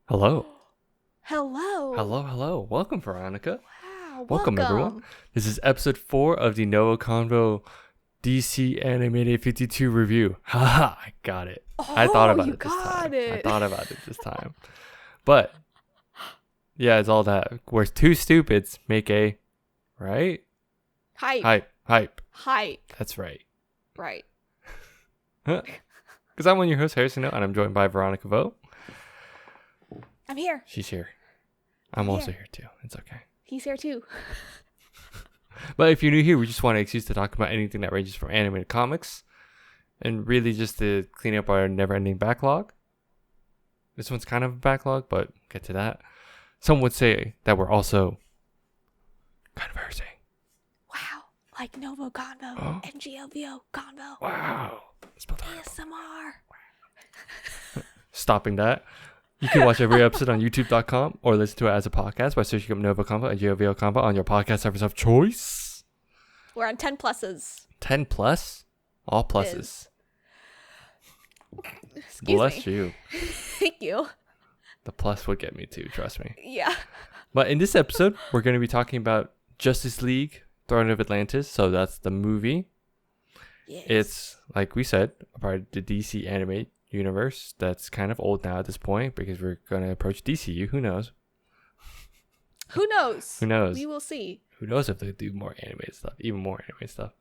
Hello. Hello. Hello. Welcome, Veronica. Wow. Welcome, everyone. This is episode 4 of the NgoVo Convo DC Animated 52 review. Haha, I got it. I thought about it this time. But, yeah, it's all that. Where two stupids make a, right? Hype. That's right. Right. Because I'm one of your hosts, Harrison, and I'm joined by Veronica Vo. I'm here. She's here. I'm also here too. It's okay. He's here too. But if you're new here, we just want an excuse to talk about anything that ranges from animated comics and really just to clean up our never-ending backlog. This one's kind of a backlog, but get to that. Some would say that we're also conversing. Wow. Like NgoVo Convo. NgoVo Convo. Wow. ASMR. Stopping that. You can watch every episode on youtube.com or listen to it as a podcast by searching up NgoVo Convo and NgoVo Convo on your podcast service of choice. We're on 10 pluses. 10 plus? All pluses. Bless you. Thank you. The plus would get me too, trust me. Yeah. But in this episode, we're going to be talking about Justice League, Throne of Atlantis. So that's the movie. Yes. It's, like we said, a part of the DC anime universe that's kind of old now at this point because we're going to approach DCU. Who knows? Who knows? Who knows? We will see. Who knows if they do more animated stuff, even more animated stuff.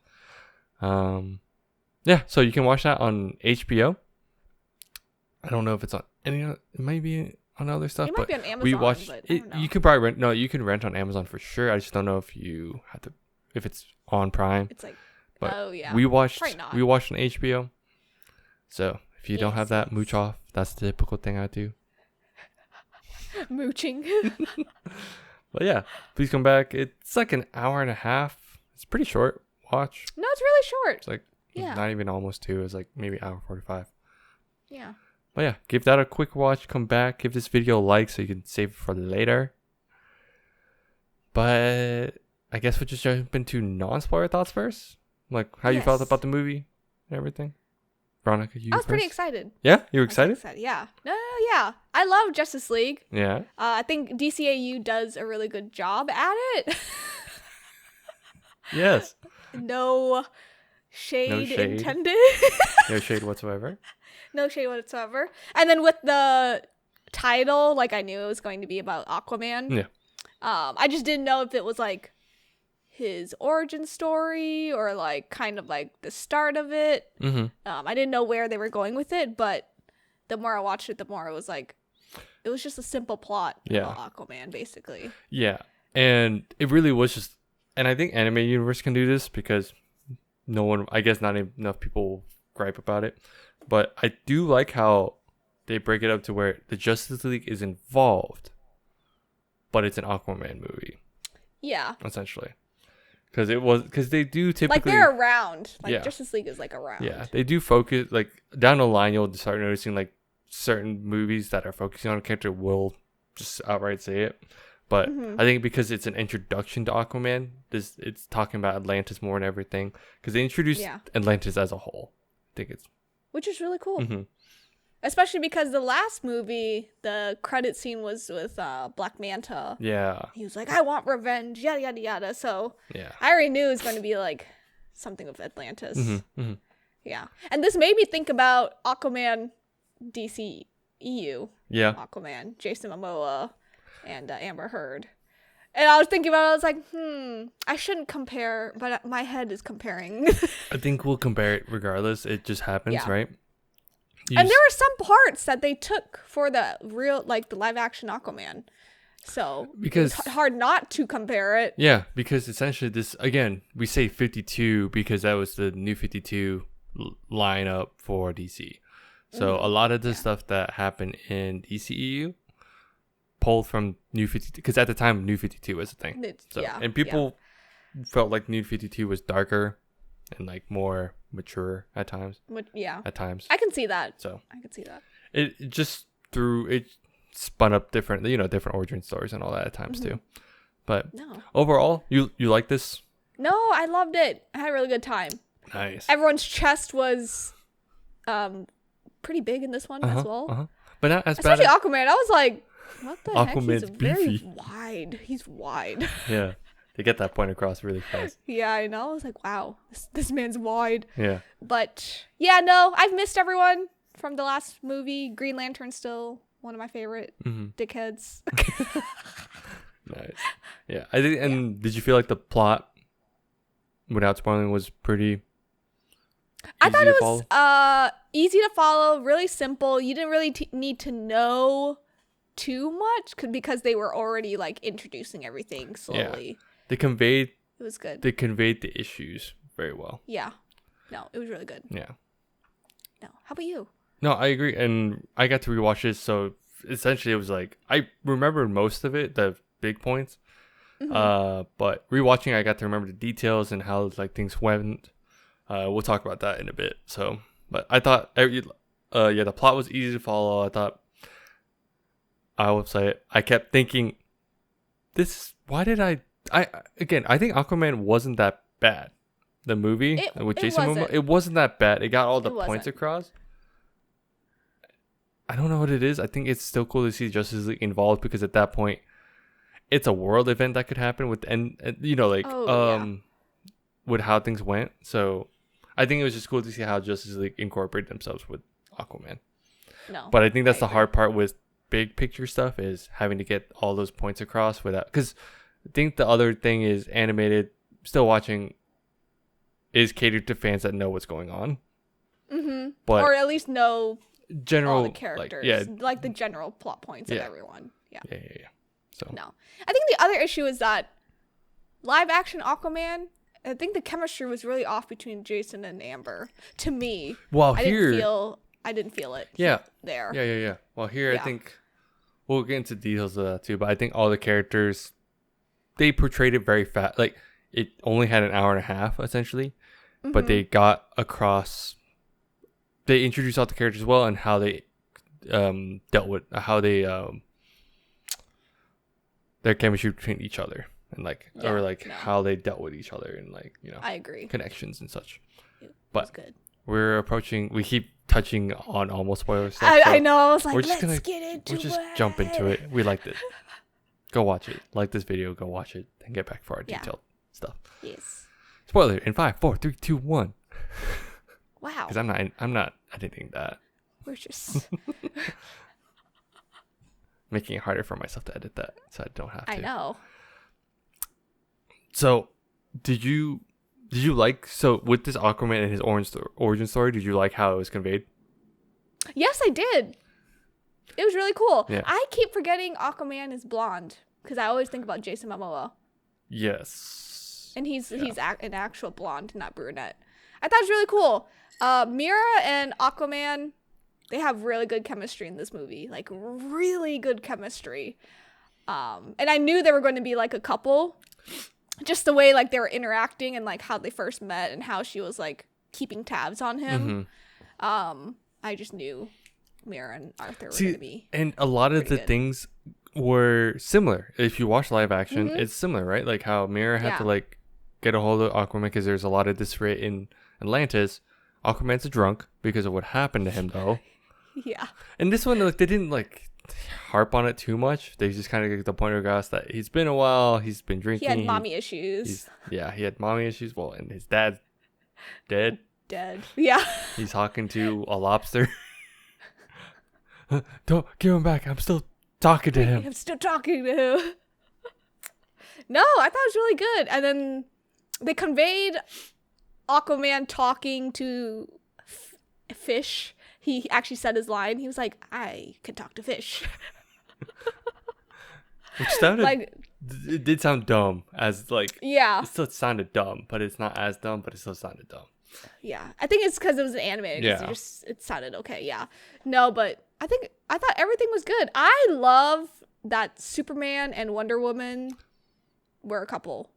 Yeah, so you can watch that on HBO. I don't know if it's on any other, it might be on other stuff. It might be on Amazon, we watched but it. You can probably rent. No, you can rent on Amazon for sure. I just don't know if you have to, if it's on Prime. It's like, but oh yeah. We watched on HBO. So if you don't have that, mooch off. That's the typical thing I do. Mooching. But yeah, please come back. It's like an hour and a half. It's pretty short. Watch. No, it's really short. It's like not even almost 2. It's like maybe hour 45. Yeah. But yeah, give that a quick watch. Come back. Give this video a like so you can save it for later. But I guess we'll just jump into non-spoiler thoughts first. Like how you felt about the movie and everything. Veronica, you I was first? pretty excited. Yeah? You were excited? Yeah. No, yeah. I love Justice League. Yeah. I think DCAU does a really good job at it. Yes. No shade intended. No shade whatsoever. No shade whatsoever. And then with the title, like I knew it was going to be about Aquaman. Yeah. I just didn't know if it was like his origin story or like kind of like the start of it. Mm-hmm. I didn't know where they were going with it, but the more I watched it, the more it was like, it was just a simple plot about Aquaman, basically. Yeah. And it really was just, and I think anime universe can do this because I guess not enough people gripe about it. But I do like how they break it up to where the Justice League is involved, but it's an Aquaman movie. Yeah. Essentially. Because they do typically... Like, they're around. Like, Justice League is, like, around. Yeah, they do focus... Like, down the line, you'll start noticing, like, certain movies that are focusing on a character will just outright say it. But I think because it's an introduction to Aquaman, it's talking about Atlantis more and everything. Because they introduced Atlantis as a whole. I think it's... Which is really cool. Mm-hmm. Especially because the last movie, the credit scene was with Black Manta. Yeah. He was like, I want revenge, yada, yada, yada. So yeah. I already knew it was going to be like something with Atlantis. Mm-hmm. Mm-hmm. Yeah. And this made me think about Aquaman DCEU. Yeah. Aquaman, Jason Momoa, and Amber Heard. And I was thinking about it, I was like, I shouldn't compare, but my head is comparing. I think we'll compare it regardless. It just happens, right? And there were some parts that they took for the real, like the live action Aquaman. So it's hard not to compare it. Yeah, because essentially this, again, we say 52 because that was the new 52 lineup for DC. So a lot of the stuff that happened in DCEU pulled from New 52, because at the time New 52 was a thing. And people felt like New 52 was darker and like more mature at times. At times. I can see that. So I can see that. It just it spun up different origin stories and all that at times too. But overall, you like this? No, I loved it. I had a really good time. Nice. Everyone's chest was pretty big in this one as well. But not as especially bad. Aquaman. I was like, What the heck? Aquaman's He's very beefy. wide. He's wide. Yeah. They get that point across really fast. Yeah, I know. I was like, wow, this man's wide. Yeah. But yeah, no, I've missed everyone from the last movie. Green Lantern's still one of my favorite dickheads. Nice. Yeah. I think. And did you feel like the plot, without spoiling, was pretty? I thought it was easy to follow, really simple. You didn't really need to know too much because they were already like introducing everything slowly. Yeah. They conveyed. It was good. They conveyed the issues very well. Yeah. No, it was really good. Yeah. No. How about you? No, I agree, and I got to rewatch it, so essentially it was like I remembered most of it, the big points. But rewatching, I got to remember the details and how like things went. We'll talk about that in a bit. So, but I thought, the plot was easy to follow. I will say it. I kept thinking, why did I think Aquaman wasn't that bad. The movie with Jason Momoa, it wasn't that bad. It got all the points across. I don't know what it is. I think it's still cool to see Justice League involved because at that point, it's a world event that could happen with with how things went. So I think it was just cool to see how Justice League incorporated themselves with Aquaman. No, but I think that's the hard part with big picture stuff is having to get all those points across without. Because I think the other thing is animated. Still watching is catered to fans that know what's going on. But or at least know general all the characters, like the general plot points of everyone. Yeah. So no, I think the other issue is that live action Aquaman. I think the chemistry was really off between Jason and Amber. To me, well, I didn't feel it. Yeah. There. Yeah. Well, here I think we'll get into details of that too. But I think all the characters, they portrayed it very fast. Like it only had an hour and a half essentially, but they got across. They introduced all the characters well and how they dealt with how they their chemistry between each other and how they dealt with each other and I agree, connections and such. But good. We keep touching on almost spoiler stuff. I know. I was like, let's jump into it. We liked it. Go watch it. Like this video. Go watch it and get back for our detailed stuff. Yes. Spoiler in 5, 4, 3, 2, 1. Wow. Because I'm not editing that. We're just making it harder for myself to edit that, so I don't have to. I know. So, did you like with this Aquaman and his origin story? Did you like how it was conveyed? Yes, I did. It was really cool. Yeah. I keep forgetting Aquaman is blonde because I always think about Jason Momoa. Yes. And he's an actual blonde, not brunette. I thought it was really cool. Mira and Aquaman, they have really good chemistry in this movie. Like, really good chemistry. And I knew they were going to be like a couple. Just the way like they were interacting and like how they first met and how she was like keeping tabs on him. I just knew Mira and Arthur were going to be. And a lot of the things were similar. If you watch live action, it's similar, right? Like how Mira had to like get a hold of Aquaman because there's a lot of disarray in Atlantis. Aquaman's a drunk because of what happened to him, though. Yeah. And this one, like, they didn't like harp on it too much. They just kind of get the point across that he's been a while. He's been drinking. He had mommy issues. He had mommy issues. Well, and his dad's dead. Yeah. He's talking to a lobster. Don't give him back. I'm still talking to him. No, I thought it was really good. And then they conveyed Aquaman talking to fish. He actually said his line. He was like, I can talk to fish. Which sounded it did sound dumb as like it still sounded dumb, but it's not as dumb, but it still sounded dumb. Yeah. I think it's because it was an anime. It sounded okay. Yeah. No, but I thought everything was good. I love that Superman and Wonder Woman were a couple.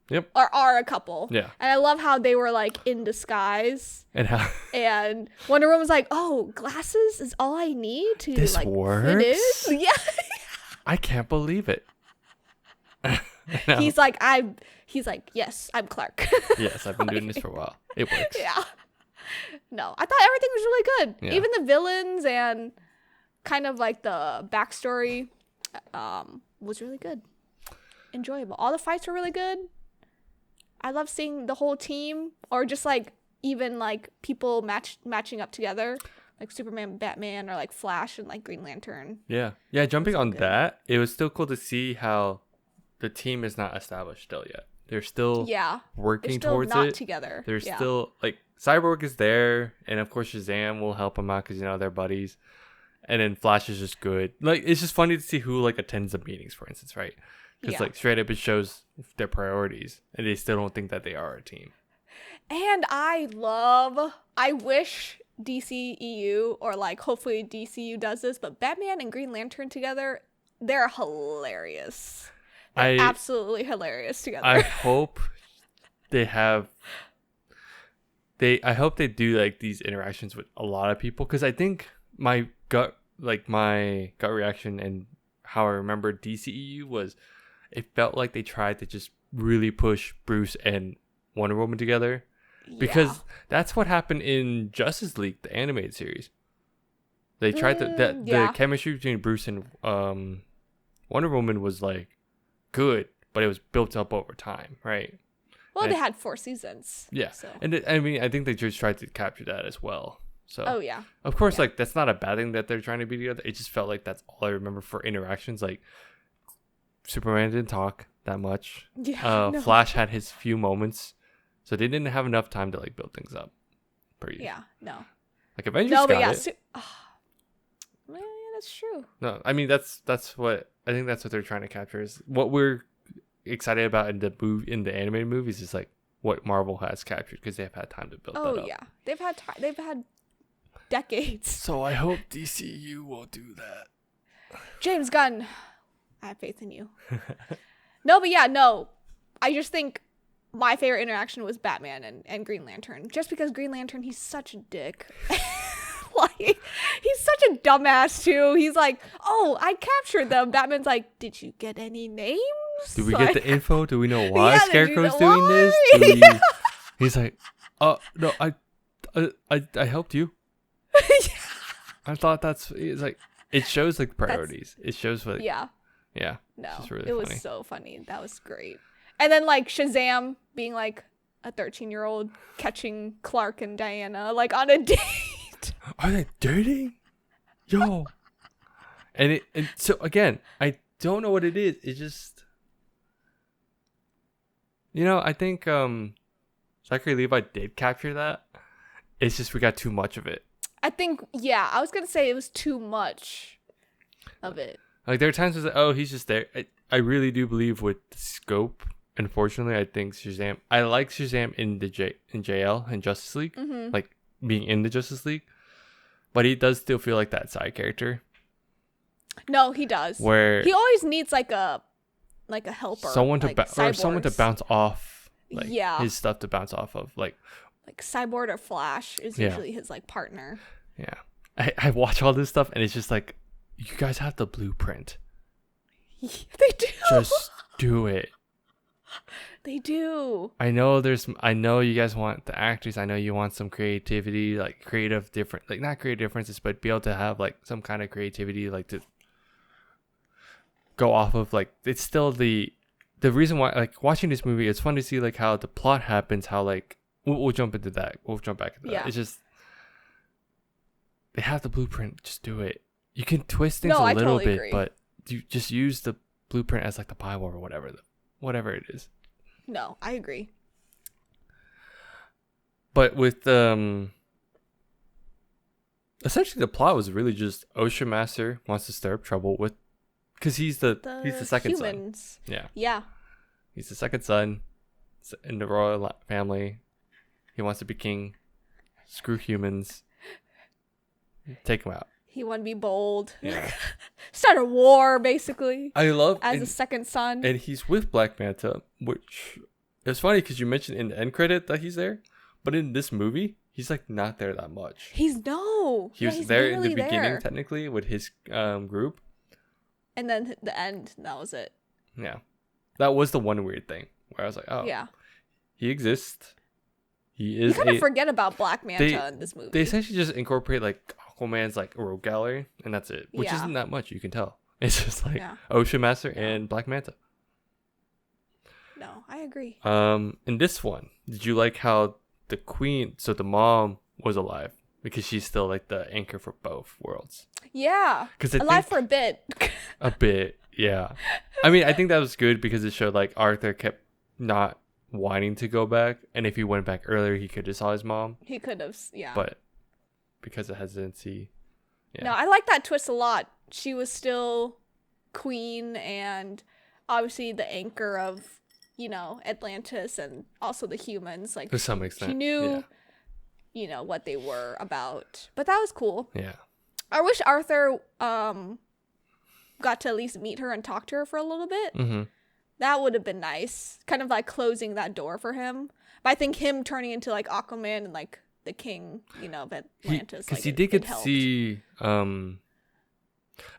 Yep. Or are a couple. Yeah. And I love how they were like in disguise. And Wonder Woman's like, oh, glasses is all I need to this like works? fit in. Yeah. I can't believe it. No. He's like, yes, I'm Clark. Yes, I've been doing this for a while. It works. Yeah. No, I thought everything was really good. Yeah. Even the villains and kind of like the backstory was really good. Enjoyable. All the fights were really good. I love seeing the whole team, or just like even like people matching up together, like Superman, Batman, or like Flash and like Green Lantern. Yeah. Jumping on that, it was still cool to see how the team is not established still yet. They're still working They're still towards not it. Together. They're still like Cyborg is there, and of course Shazam will help him out because they're buddies. And then Flash is just good. Like, it's just funny to see who like attends the meetings, for instance, right? Because like straight up it shows their priorities, and they still don't think that they are a team. And I wish DCEU, or like hopefully DCU does this, but Batman and Green Lantern together, they're hilarious. They're absolutely hilarious together. I hope they have. I hope they do like these interactions with a lot of people, because I think my gut reaction and how I remember DCEU was, it felt like they tried to just really push Bruce and Wonder Woman together, because that's what happened in Justice League, the animated series. They tried the chemistry between Bruce and Wonder Woman was like good, but it was built up over time, right? Well, they had 4 seasons. Yeah, so. And I think they just tried to capture that as well. So, of course, like that's not a bad thing that they're trying to be together. It just felt like that's all I remember for interactions. Like Superman didn't talk that much. Yeah, Flash had his few moments, so they didn't have enough time to like build things up. Yeah, no. Like Avengers got it. Yeah, that's true. No, I mean that's what I think that's what they're trying to capture, is what we're excited about in the animated movies is like what Marvel has captured, because they've had time to build that up. Oh yeah, they've had decades. So I hope DCU will do that. James Gunn, I have faith in you. No. I just think my favorite interaction was Batman and Green Lantern. Just because Green Lantern, he's such a dick. Like, he's such a dumbass too. He's like, "Oh, I captured them." Batman's like, "Did you get any names? Do we get the info? Do we know why Scarecrow's doing this?" He's like, no, I helped you." I thought it's like, it shows like priorities. It shows like yeah. No, really it was so funny. That was great. And then like Shazam being like a 13-year-old catching Clark and Diana like on a date. Are they dating? Yo. And so again, I don't know what it is. It's just, I think Zachary Levi did capture that. It's just we got too much of it. I think, I was gonna say it was too much of it. Like there are times where it's like, he's just there. I really do believe with the scope. Unfortunately, I think Shazam. I like Shazam in the JL and Justice League, like being in the Justice League, but he does still feel like that side character. No, he does. Where he always needs like a helper, someone to bounce off, like his stuff to bounce off of, like Cyborg or Flash is usually his like partner. Yeah, I watch all this stuff and it's just like, you guys have the blueprint. They do. Just do it. They do. I know you guys want the actors. I know you want some creativity, like not creative differences, but be able to have like some kind of creativity, like to go off of. Like, it's still the reason why, like, watching this movie, it's fun to see like how the plot happens, how like we'll jump into that. We'll jump back into that. It's just, they have the blueprint. Just do it. You can twist things a little bit, but you just use the blueprint as like the Bible or whatever it is. No, I agree. But with essentially the plot was really just Ocean Master wants to stir up trouble with, because he's the second humans. son. Yeah. He's the second son in the royal family. He wants to be king. Screw humans. Take him out. He wanted to be bold. Yeah. Start a war, basically. I love as a second son. And he's with Black Manta, which it's funny because you mentioned in the end credit that he's there, but in this movie, he's like not there that much. He was there in the beginning, technically, with his group. And then the end, that was it. Yeah. That was the one weird thing where I was like, he exists. He is. You kind of forget about Black Manta in this movie. They essentially just incorporate like Aquaman's like rogue gallery, and that's it, which isn't that much, you can tell. It's just like Yeah. Ocean Master Yeah. and Black Manta. No, I agree. In this one, did you like how the queen, so the mom was alive because she's still like the anchor for both worlds? Yeah. 'Cause I Alive think- for a bit. A bit, yeah. I mean, I think that was good because it showed like Arthur kept not wanting to go back, and if he went back earlier, he could have saw his mom. He could have, yeah. But because of hesitancy, No, I like that twist a lot. She was still queen and obviously the anchor of, Atlantis and also the humans. Like to some extent, she knew, what they were about. But that was cool. Yeah. I wish Arthur got to at least meet her and talk to her for a little bit. Mm-hmm. That would have been nice. Kind of like closing that door for him. But I think him turning into like Aquaman and like the king, of Atlantis. Because like, he it- did it get to helped. see,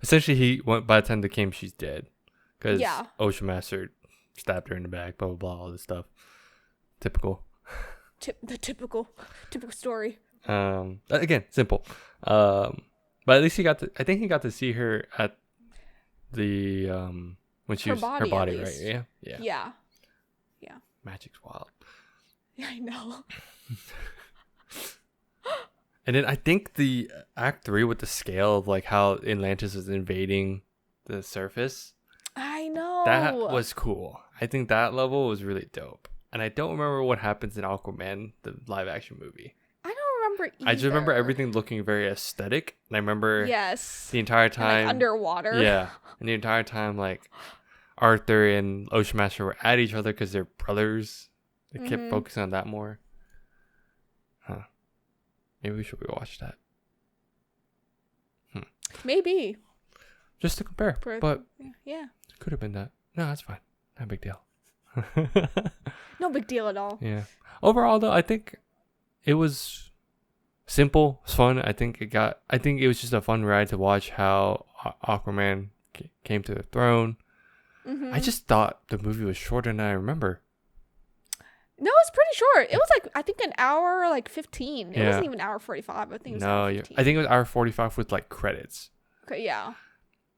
essentially he went, by the time they came, she's dead. Because Yeah. Ocean Master stabbed her in the back, blah, blah, blah, all this stuff. Typical. The typical story. Again, simple. But at least I think he got to see her at the, when she Her was, body, her at body, right? least. Yeah. Yeah. Magic's wild. Yeah, I know. And then I think the Act 3 with the scale of like how Atlantis was invading the surface, I know. that was cool. I think that level was really dope. And I don't remember what happens in Aquaman, the live action movie. I don't remember either. I just remember everything looking very aesthetic. And I remember Yes. the entire And, time. like underwater. Yeah. And the entire time, like Arthur and Ocean Master were at each other because they're brothers. They kept Mhm. focusing on that more. Huh. Maybe we should rewatch that. Maybe. Just to compare. For- But Yeah. it could have been that. No, that's fine. Not a big deal. No big deal at all. Yeah. Overall, though, I think it was simple. It was fun. I think it was just a fun ride to watch how Aquaman came to the throne. Mhm. I just thought the movie was shorter than I remember. No, it's pretty short. It was like I think an hour, like 15. It Yeah. wasn't even an hour 45. I think it was No, hour yeah. 15. I think it was hour 45 with like credits. Okay, yeah,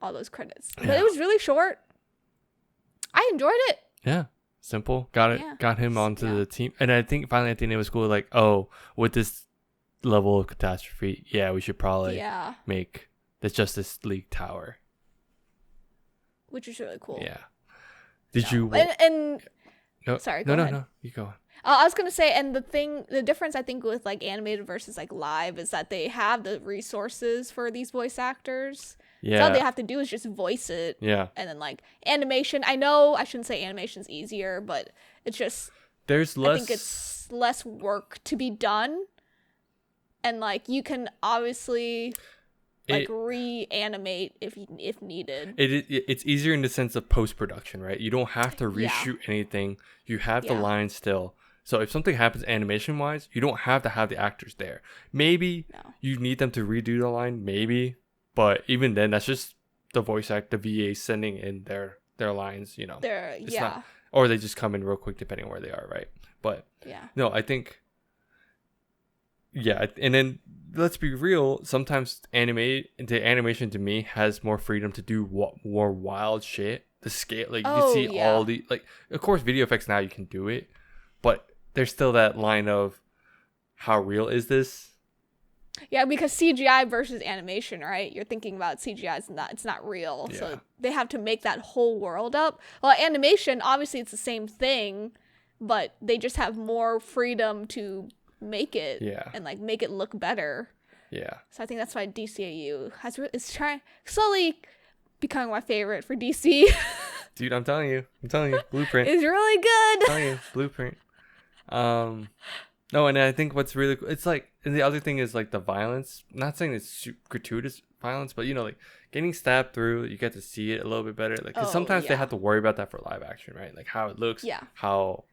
all those credits. But Yeah. it was really short. I enjoyed it. Yeah. Simple. Got it. Yeah. Got him onto Yeah. the team. And I think finally at the end it was cool. Like, oh, with this level of catastrophe, yeah, we should probably Yeah, make the Justice League Tower. which was really cool. Yeah. Did No. you? And No, sorry, No, go no, ahead. no. You go on. I was gonna say, and the difference I think with like animated versus like live is that they have the resources for these voice actors. So all they Yeah. have to do is just voice it. Yeah. And then like animation, I know I shouldn't say animation's easier, but it's just There's I less. think it's less work to be done. And like you can obviously like It- reanimate if needed. It's easier in the sense of post production, right? You don't have to Yeah. reshoot anything. You have the Yeah. line still. So if something happens animation wise, you don't have to have the actors there. Maybe No. you need them to redo the line, maybe. But even then, that's just the voice act, the VA sending in their lines, There It's yeah. not- or they just come in real quick depending on where they are, right? But Yeah. no, I think, yeah, and then let's be real. Sometimes the animation to me has more freedom to do more wild shit. The scale, like you Oh, can see yeah. all the like. Of course, video effects now you can do it, but there's still that line of how real is this? Yeah, because CGI versus animation, right? You're thinking about CGI, it's not real. Yeah. So they have to make that whole world up. Well, animation, obviously it's the same thing, but they just have more freedom to make it Yeah. and like make it look better. Yeah, So I think that's why DCAU is trying slowly becoming my favorite for DC. dude, I'm telling you, Blueprint. It's really good. telling you, Blueprint. No, and I think what's really cool, it's like, and the other thing is like the violence. Not saying it's gratuitous violence, but like getting stabbed through, you get to see it a little bit better. Like 'cause Oh, sometimes they yeah. have to worry about that for live action, right? Like how it looks, Yeah. how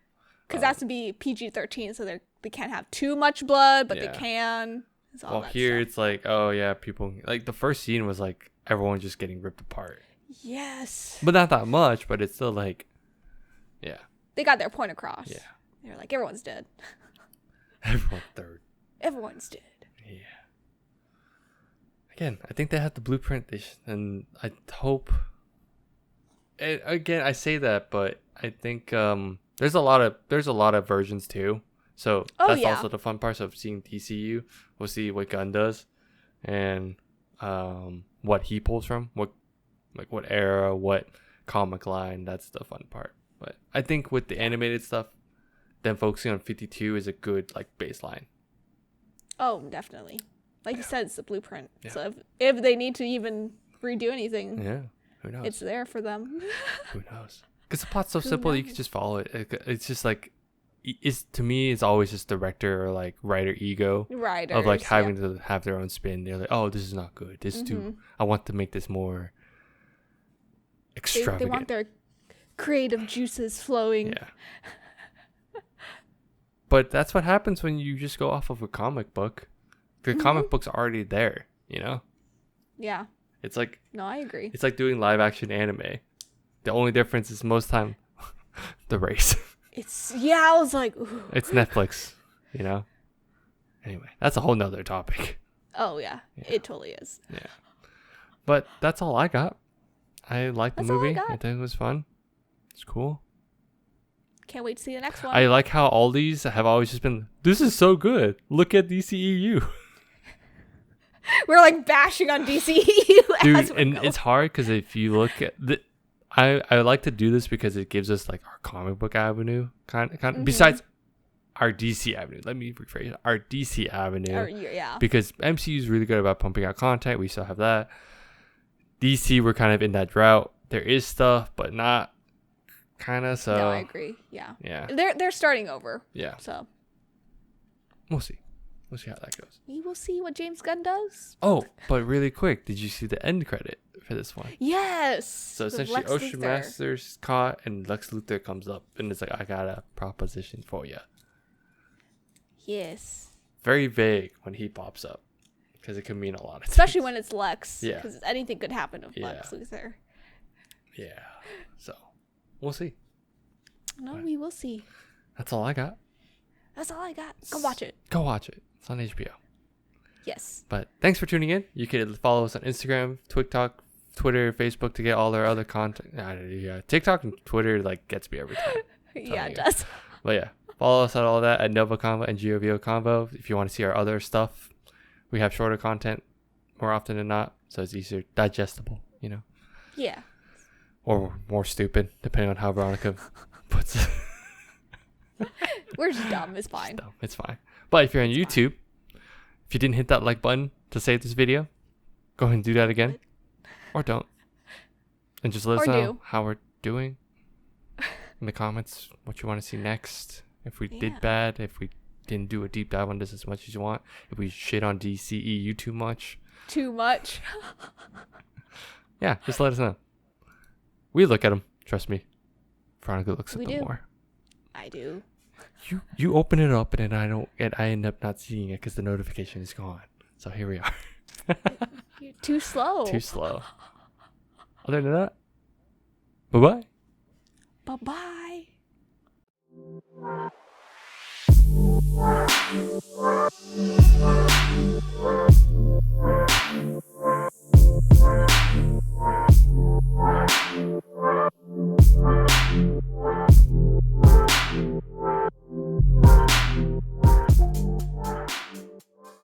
Because it has to be PG-13, so they can't have too much blood, but Yeah. they can. It's all well that here stuff. it's like, oh yeah, people like the first scene was like everyone just getting ripped apart, Yes. but not that much, but it's still like, yeah, They got their point across. yeah, They're like, everyone's dead. everyone third, Everyone's dead. yeah. Again, I think they have the blueprint, and I hope And again, I say that, but I think there's a lot of versions too. So that's also the fun part of seeing DCU. We'll see what Gunn does, and what he pulls from, what era, what comic line. That's the fun part. But I think with the animated stuff, then focusing on 52 is a good like baseline. Oh, definitely. Like you said, it's the blueprint. Yeah. So if they need to even redo anything, who knows? It's there for them. Who knows? Because the plot's so simple, you can just follow it. It's just like, to me, it's always just director or like writer ego of like having to have their own spin. They're like, oh, this is not good. This is too. I want to make this more extravagant. They want their creative juices flowing. Yeah. But that's what happens when you just go off of a comic book. The comic book's already there, you know? Yeah. It's like... No, I agree. It's like doing live action anime. The only difference is most time the race. I was like... Ooh. It's Netflix, you know? Anyway, that's a whole nother topic. Oh, yeah. It totally is. Yeah. But that's all I got. I liked the movie. I think it was fun. It's cool. Can't wait to see the next one. I like how all these have always just been, this is so good. Look at DCEU. We're like bashing on DCEU. Dude, and it's hard because if you look at I like to do this because it gives us like our comic book avenue kind of besides our DC avenue. Let me rephrase it. Our DC avenue. Because MCU is really good about pumping out content. We still have that. DC, we're kind of in that drought. There is stuff, but not kind of. So no, I agree. Yeah. Yeah. They're starting over. Yeah. So we'll see. We'll see how that goes. We will see what James Gunn does. Oh, but really quick, did you see the end credit for this one? Yes. So essentially, Ocean Master's caught, and Lex Luthor comes up, and it's like, I got a proposition for you. Yes. Very vague when he pops up, because it can mean a lot of especially things. When it's Lex. Yeah. Because anything could happen with Lex Luthor. Yeah. So, we'll see. No, we will see. That's all I got. That's all I got. Go watch it. Go watch it. It's on HBO. Yes. But thanks for tuning in. You can follow us on Instagram, TikTok, Twitter, Facebook to get all our other content. Yeah, TikTok and Twitter like gets me every time. Yeah, it does. But yeah, follow us on all that at NgoVo Convo and NgoVo Convo. If you want to see our other stuff, we have shorter content more often than not, so it's easier digestible, you know. Yeah. Or more stupid, depending on how Veronica puts it. We're just dumb. It's fine. It's fine. But if you're on YouTube, if you didn't hit that like button to save this video, go ahead and do that again. Or don't. And just let us know how we're doing in the comments, what you want to see next. If we did bad, if we didn't do a deep dive on this as much as you want, if we shit on DCEU too much. Too much? Yeah, just let us know. We look at them. Trust me. Veronica looks at them more. I do. You open it up and then I end up not seeing it because the notification is gone. So here we are. You're too slow. Too slow. Other than that, bye-bye. Bye-bye.